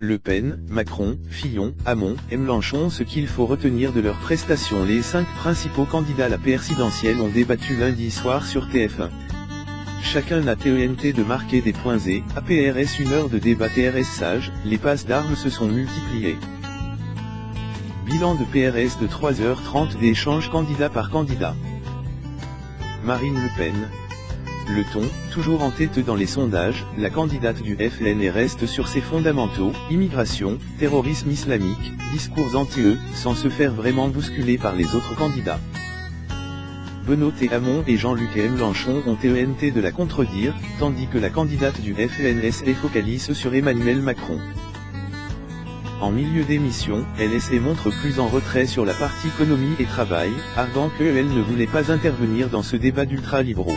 Le Pen, Macron, Fillon, Hamon, Mélenchon. Ce qu'il faut retenir de leurs prestations: les 5 principaux candidats à la présidentielle ont débattu lundi soir sur TF1. Chacun n'a tenté de marquer des points et, à PRS, 1 heure de débat TRS sage, les passes d'armes se sont multipliées. Bilan de PRS de 3h30 d'échanges candidat par candidat. Marine Le Pen. Le ton, toujours en tête dans les sondages, la candidate du FLN reste sur ses fondamentaux: immigration, terrorisme islamique, discours anti-eux, sans se faire vraiment bousculer par les autres candidats. Benoît Hamon et Jean-Luc Mélenchon ont tenté de la contredire, tandis que la candidate du FLN focalise sur Emmanuel Macron. En milieu d'émission, LSE montre plus en retrait sur la partie économie et travail, arguant qu'elle ne voulait pas intervenir dans ce débat d'ultra-libéraux.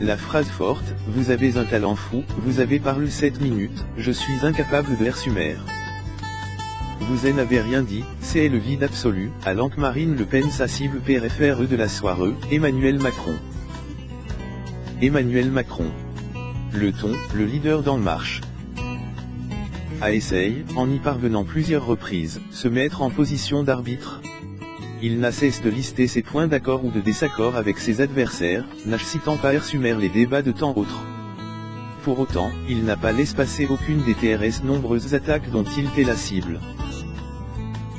La phrase forte: vous avez un talent fou, vous avez parlé 7 minutes, je suis incapable de l'assumer. Vous n'avez rien dit, c'est le vide absolu, allant que Marine Le Pen sa cible préférée de la soirée, Emmanuel Macron. Emmanuel Macron. Le ton, le leader d'En Marche. A essaye, en y parvenant plusieurs reprises, se mettre en position d'arbitre. Il n'a cesse de lister ses points d'accord ou de désaccord avec ses adversaires, n'hésitant pas à assumer les débats de temps autres. Pour autant, il n'a pas laissé passer aucune des TRS nombreuses attaques dont il était la cible.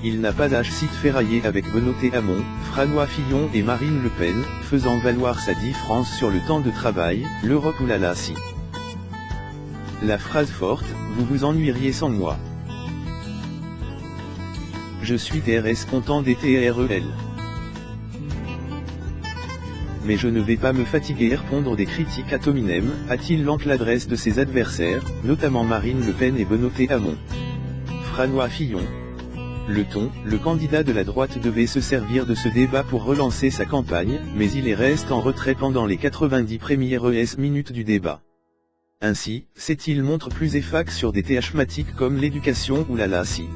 Il n'a pas d'hésité ferraillé avec Benoît Hamon, François Fillon et Marine Le Pen, faisant valoir sa différence sur le temps de travail, l'Europe ou la LACI. La phrase forte: vous vous ennuieriez sans moi. Je suis TRS content des TREL. Mais je ne vais pas me fatiguer à répondre des critiques ad hominem, a-t-il lancé l'adresse de ses adversaires, notamment Marine Le Pen et Benoît Hamon. François Fillon. Le ton, le candidat de la droite devait se servir de ce débat pour relancer sa campagne, mais il reste en retrait pendant les 90 premières minutes du débat. Ainsi, il montre plus efface sur des thématiques comme l'éducation ou la LACI.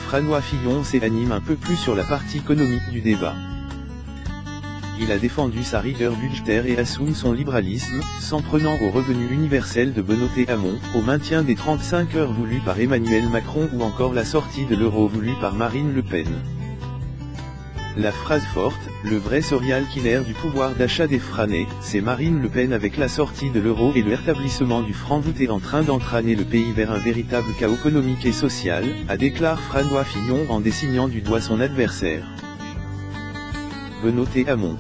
François Fillon s'anime un peu plus sur la partie économique du débat. Il a défendu sa rigueur budgétaire et assume son libéralisme, s'en prenant au revenu universel de Benoît Hamon, au maintien des 35 heures voulues par Emmanuel Macron ou encore la sortie de l'euro voulue par Marine Le Pen. La phrase forte, le vrai serial killer du pouvoir d'achat défrané, c'est Marine Le Pen avec la sortie de l'euro et le rétablissement du franc. Vous êtes en train d'entraîner le pays vers un véritable chaos économique et social, a déclaré François Fillon en désignant du doigt son adversaire. Benoît Hamon.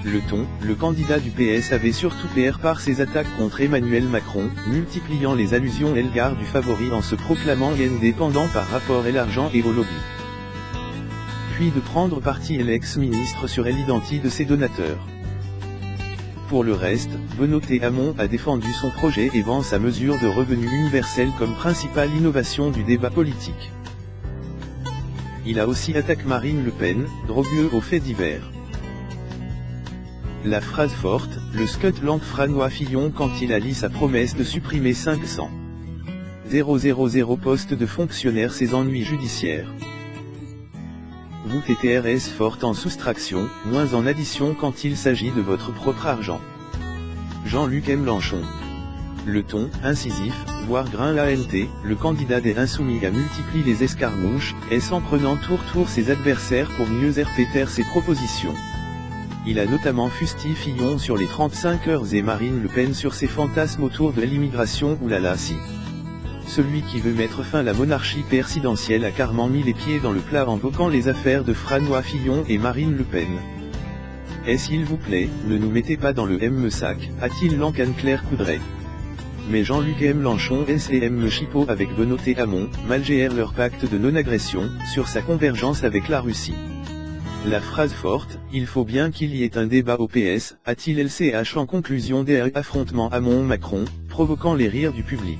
Le ton, le candidat du PS avait surtout PR par ses attaques contre Emmanuel Macron, multipliant les allusions à l'égard du favori en se proclamant indépendant par rapport à l'argent et au lobby. Puis de prendre parti l'ex-ministre sur l'identité de ses donateurs. Pour le reste, Benoît Hamon a défendu son projet et vend sa mesure de revenu universel comme principale innovation du débat politique. Il a aussi attaqué Marine Le Pen, drogueux aux faits divers. La phrase forte, le scut langue François Fillon quand il a lu sa promesse de supprimer 500 000 postes de fonctionnaires ses ennuis judiciaires. Vous TRS forte en soustraction, moins en addition quand il s'agit de votre propre argent. Jean-Luc Mélenchon. Le ton, incisif, voire grain l'ANT, le candidat des Insoumis a multiplié les escarmouches, et s'en prenant tour ses adversaires pour mieux répéter ses propositions. Il a notamment fustigé Fillon sur les 35 heures et Marine Le Pen sur ses fantasmes autour de l'immigration ou la LACI. Celui qui veut mettre fin à la monarchie présidentielle a carrément mis les pieds dans le plat en invoquant les affaires de François Fillon et Marine Le Pen. Et s'il vous plaît, ne nous mettez pas dans le M sac, a-t-il lancé Anne-Claire Coudray. Mais Jean-Luc Mélenchon et M Chipot avec Benoît Hamon, malgèrent leur pacte de non-agression, sur sa convergence avec la Russie. La phrase forte, il faut bien qu'il y ait un débat au PS, a-t-il LCH en conclusion des affrontements Hamon-Macron, provoquant les rires du public.